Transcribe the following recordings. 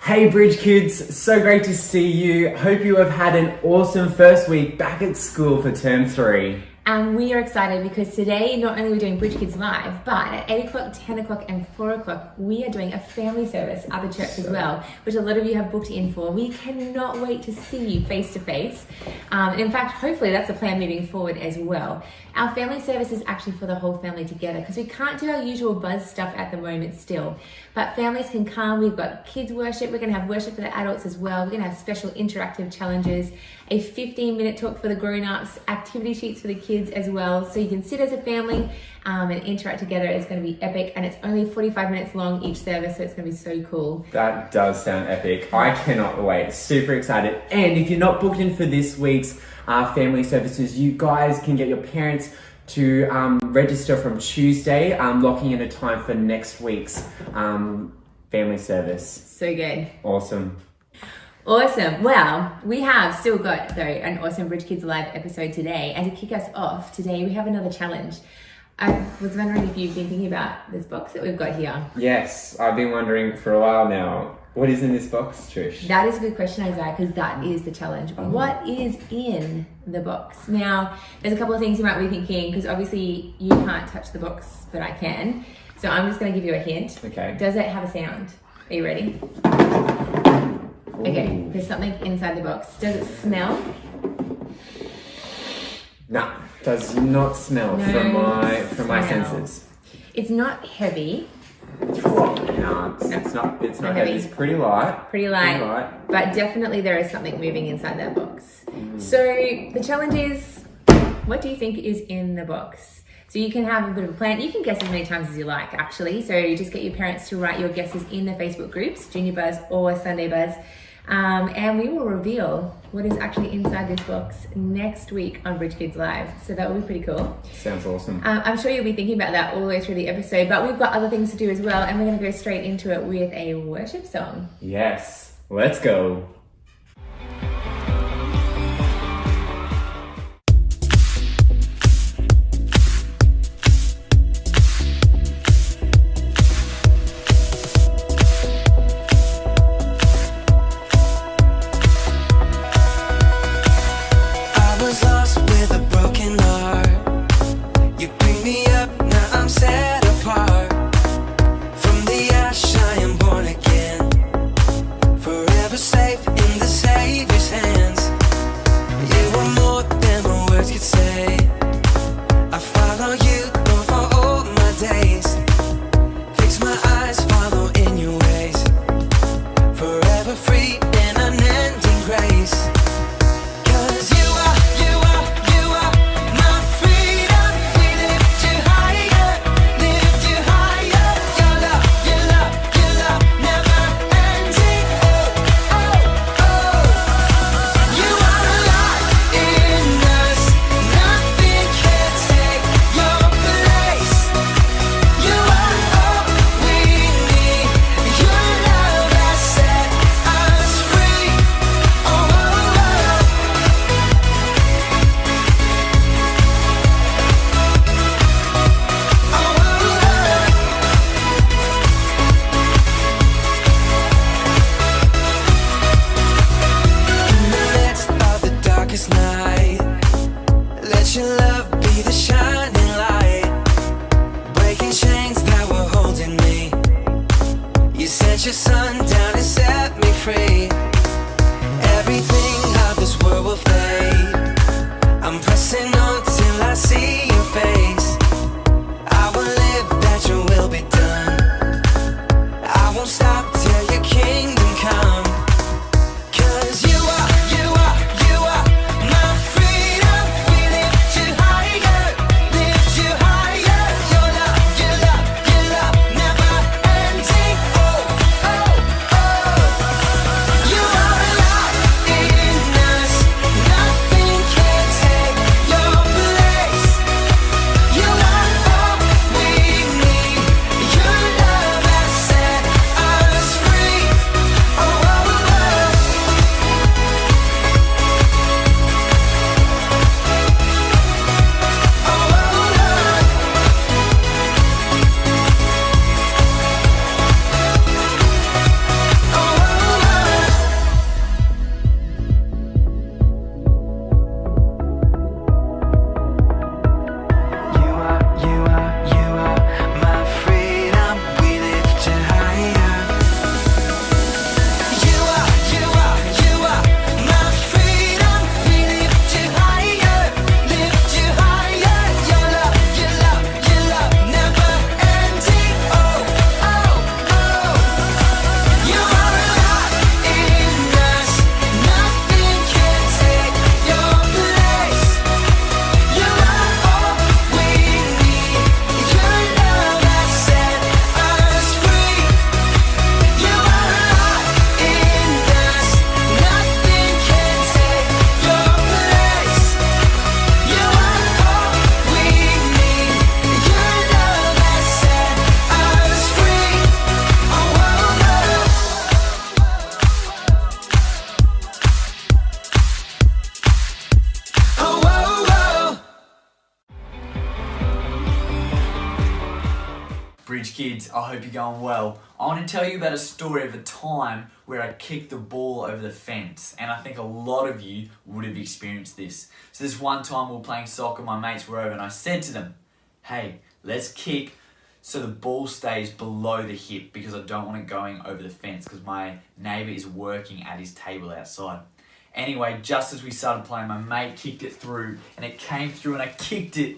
Hey BridgeKids, so great to see you. Hope you have had an awesome first week back at school for term 3. And we are excited because today, not only are we doing BridgeKids Live, but at 8 o'clock, 10 o'clock and 4 o'clock, we are doing a family service at the church as well, which a lot of you have booked in for. We cannot wait to see you face to face. In fact, hopefully that's the plan moving forward as well. Our family service is actually for the whole family together because we can't do our usual buzz stuff at the moment still. But families can come, we've got kids worship, we're going to have worship for the adults as well, we're going to have special interactive challenges, a 15-minute talk for the grown-ups, activity sheets for the kids as well, so you can sit as a family and interact together. It's going to be epic, and it's only 45 minutes long each service, so it's going to be so cool. That does sound epic. I cannot wait. Super excited. And if you're not booked in for this week's family services, you guys can get your parents to register from Tuesday, locking in a time for next week's family service. So good. Awesome. Awesome. Well, we have still got, though, an awesome BridgeKids Live episode today. And to kick us off today, we have another challenge. I was wondering if you've been thinking about this box that we've got here. Yes, I've been wondering for a while now. What is in this box, Trish? That is a good question, Isaiah, because that is the challenge. Oh. What is in the box? Now, there's a couple of things you might be thinking, because obviously you can't touch the box, but I can. So I'm just going to give you a hint. Okay. Does it have a sound? Are you ready? Ooh. Okay, there's something inside the box. Does it smell? No, does not smell from my senses. It's not heavy. No, it's not heavy. It's pretty light. Pretty light. But definitely there is something moving inside that box. So the challenge is, what do you think is in the box? So you can have a bit of a plan. You can guess as many times as you like, actually. So you just get your parents to write your guesses in the Facebook groups, Junior Buzz or Sunday Buzz. And we will reveal what is actually inside this box next week on BridgeKids Live. So that will be pretty cool. Sounds awesome. I'm sure you'll be thinking about that all the way through the episode, but we've got other things to do as well, and we're going to go straight into it with a worship song. Yes, let's go. Your sun down and set me free. Everything of this world will fade. I'm pressing on till I see your face. I will live that your will be done. I won't stop till your kingdom come. 'Cause you are my freedom. We lift you higher, lift you higher. Your love never ending. Oh, oh, oh. Bridge Kids, I hope you're going well. I want to tell you about a story of a time where I kicked the ball over the fence, and I think a lot of you would have experienced this. So this one time we were playing soccer, my mates were over, and I said to them, hey, let's kick so the ball stays below the hip because I don't want it going over the fence because my neighbour is working at his table outside. Anyway, just as we started playing, my mate kicked it through, and it came through, and I kicked it,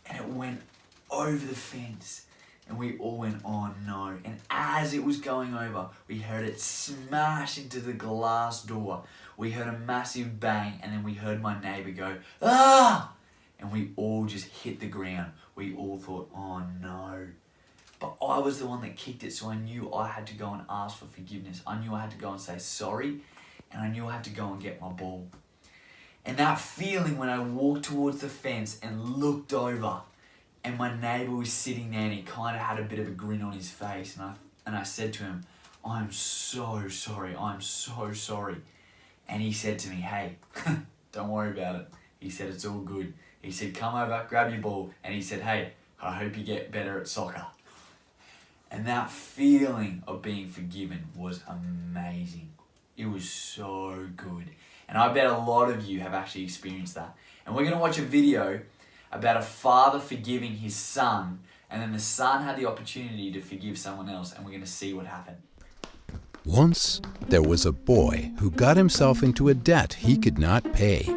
and it went over the fence. And we all went, oh no. And as it was going over, we heard it smash into the glass door. We heard a massive bang, and then we heard my neighbour go, ah! And we all just hit the ground. We all thought, oh no. But I was the one that kicked it, so I knew I had to go and ask for forgiveness. I knew I had to go and say sorry, and I knew I had to go and get my ball. And that feeling when I walked towards the fence and looked over, and my neighbour was sitting there and he kind of had a bit of a grin on his face, and I said to him, I'm so sorry, I'm so sorry. And he said to me, hey, don't worry about it. He said, it's all good. He said, come over, grab your ball. And he said, hey, I hope you get better at soccer. And that feeling of being forgiven was amazing. It was so good. And I bet a lot of you have actually experienced that. And we're going to watch a video about a father forgiving his son, and then the son had the opportunity to forgive someone else, and we're going to see what happened. Once, there was a boy who got himself into a debt he could not pay.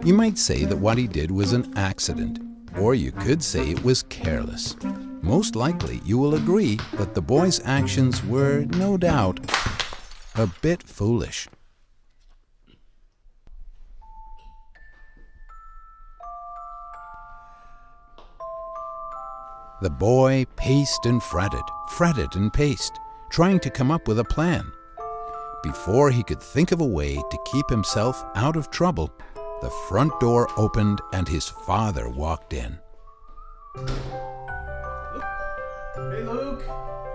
You might say that what he did was an accident, or you could say it was careless. Most likely, you will agree that the boy's actions were, no doubt, a bit foolish. The boy paced and fretted and paced, trying to come up with a plan. Before he could think of a way to keep himself out of trouble, the front door opened and his father walked in. Hey Luke,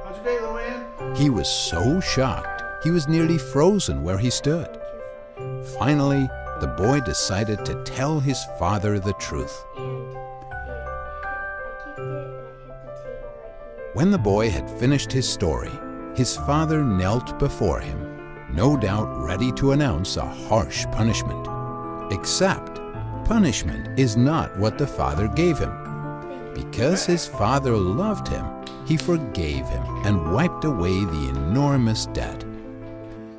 how's your day, little man? He was so shocked, he was nearly frozen where he stood. Finally, the boy decided to tell his father the truth. When the boy had finished his story, his father knelt before him, no doubt ready to announce a harsh punishment. Except, punishment is not what the father gave him. Because his father loved him, he forgave him and wiped away the enormous debt.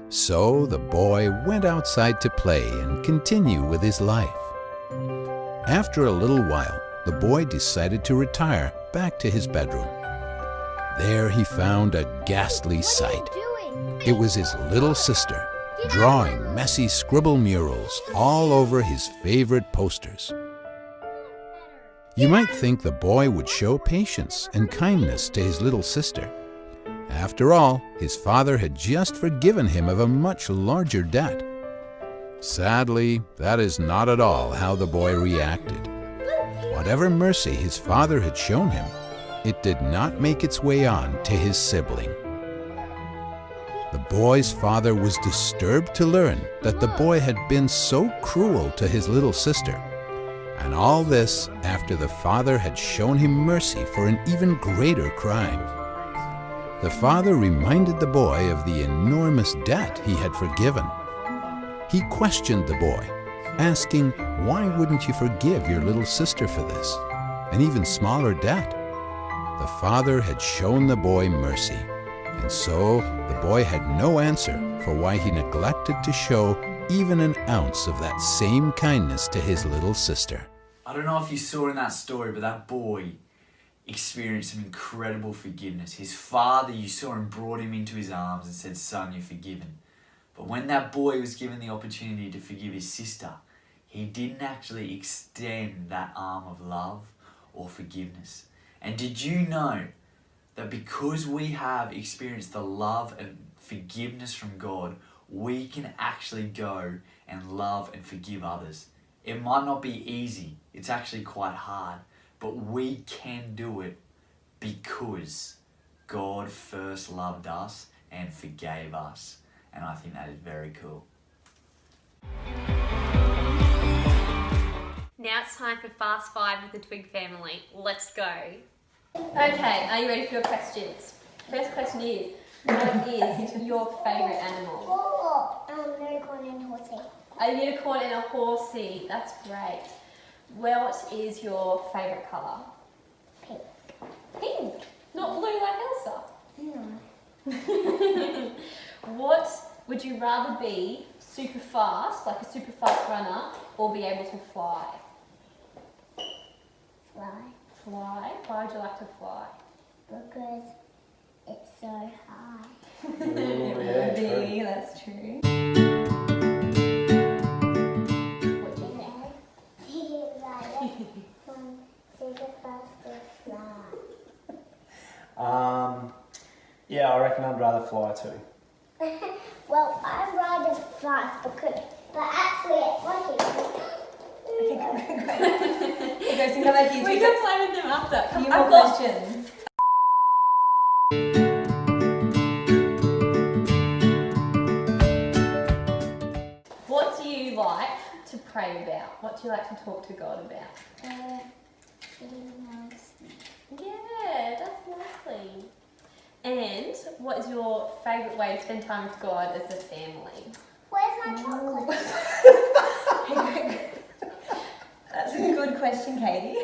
So the boy went outside to play and continue with his life. After a little while, the boy decided to retire back to his bedroom. There he found a ghastly sight. It was his little sister, drawing messy scribble murals all over his favorite posters. You might think the boy would show patience and kindness to his little sister. After all, his father had just forgiven him of a much larger debt. Sadly, that is not at all how the boy reacted. Whatever mercy his father had shown him, it did not make its way on to his sibling. The boy's father was disturbed to learn that the boy had been so cruel to his little sister. And all this after the father had shown him mercy for an even greater crime. The father reminded the boy of the enormous debt he had forgiven. He questioned the boy, asking, why wouldn't you forgive your little sister for this, an even smaller debt? The father had shown the boy mercy, and so the boy had no answer for why he neglected to show even an ounce of that same kindness to his little sister. I don't know if you saw in that story, but that boy experienced some incredible forgiveness. His father, you saw him, brought him into his arms and said, son, you're forgiven. But when that boy was given the opportunity to forgive his sister, he didn't actually extend that arm of love or forgiveness. And did you know that because we have experienced the love and forgiveness from God, we can actually go and love and forgive others? It might not be easy, it's actually quite hard, but we can do it because God first loved us and forgave us. And I think that is very cool. Now it's time for Fast Five with the Twig family. Let's go. Okay, are you ready for your questions? First question is, what is your favourite animal? Unicorn and horsey. A unicorn and a horsey. That's great. What is your favourite colour? Pink. Pink. Not blue like Elsa. No. What would you rather be? Super fast, like a super fast runner, or be able to fly? Fly. Fly? Why would you like to fly? Because it's so high. Maybe, that's true. What do you think? Super fast fly. Yeah, I reckon I'd rather fly too. Well, I'd rather fast but actually it's lucky. Okay, Grayson, come back here. We can play with them after. A few more questions. What do you like to pray about? What do you like to talk to God about? Yeah, that's lovely. And what is your favourite way to spend time with God as a family? Where's my chocolate? That's a good question, Katie.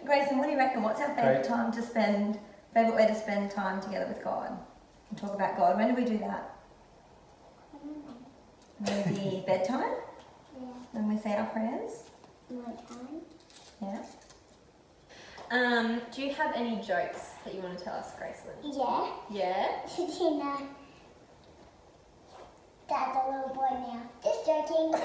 Grayson, what do you reckon? What's our favourite favourite way to spend time together with God? And talk about God. When do we do that? Maybe bedtime? Yeah. When we say our prayers? My time. Yeah. Do you have any jokes that you want to tell us, Gracelyn? Yeah. Yeah? Did you know Dad's a little boy now? Just joking.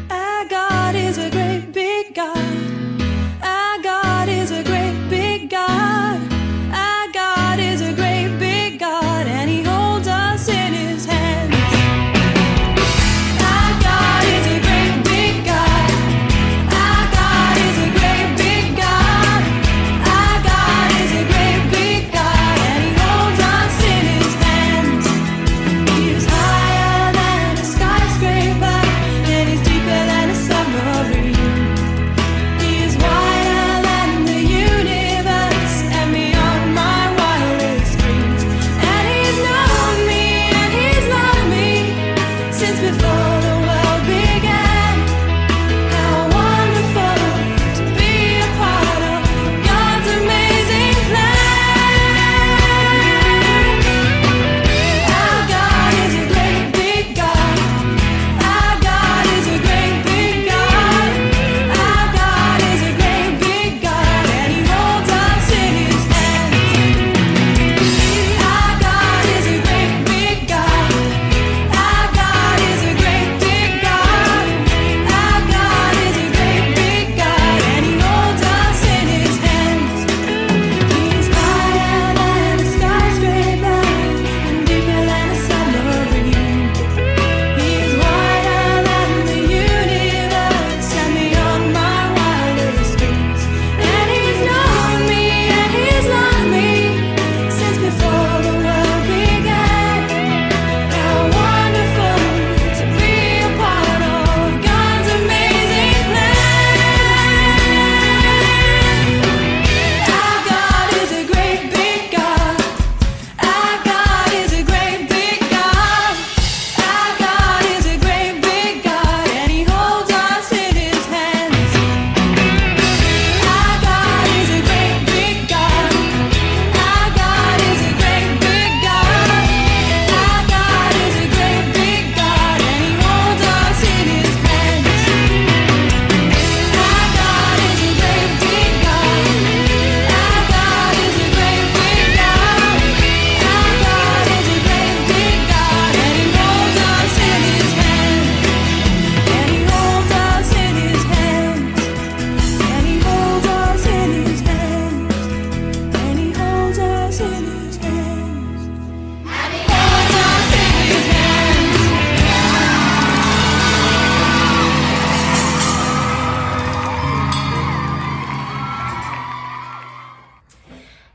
Our God is a great big God. Our God is a great big God. Our God is a great big God, and He holds us in His hands. Our God is a great big God. Our God is a great big God. Our God is a great big God, and He holds us in His hands. He is higher than a skyscraper, and He's deeper than a submarine.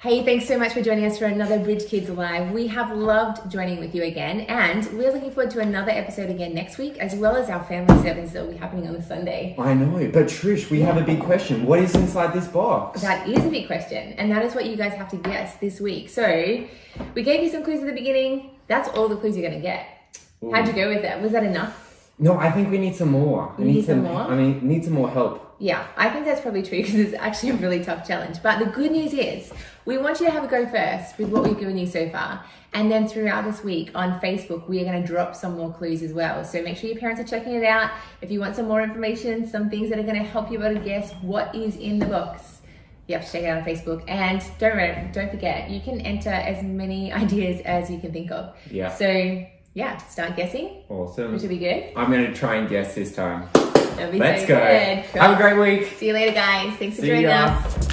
Hey, thanks so much for joining us for another BridgeKids Live. We have loved joining with you again, and we're looking forward to another episode again next week, as well as our family service that will be happening on the Sunday. I know, but Trish, we have a big question. What is inside this box? That is a big question, and that is what you guys have to guess this week. So, we gave you some clues at the beginning. That's all the clues you're going to get. Ooh. How'd you go with that? Was that enough? No, I think we need some more. You need some more? Need some more help. Yeah, I think that's probably true because it's actually a really tough challenge. But the good news is we want you to have a go first with what we've given you so far. And then throughout this week on Facebook, we are going to drop some more clues as well. So make sure your parents are checking it out. If you want some more information, some things that are going to help you be able to guess what is in the box, you have to check it out on Facebook. And don't forget, you can enter as many ideas as you can think of. Yeah. So yeah, start guessing. Awesome. Which will be good. I'm going to try and guess this time. That'll be Let's so go. good. Have a great week. See you later, guys. Thanks for See joining ya. us.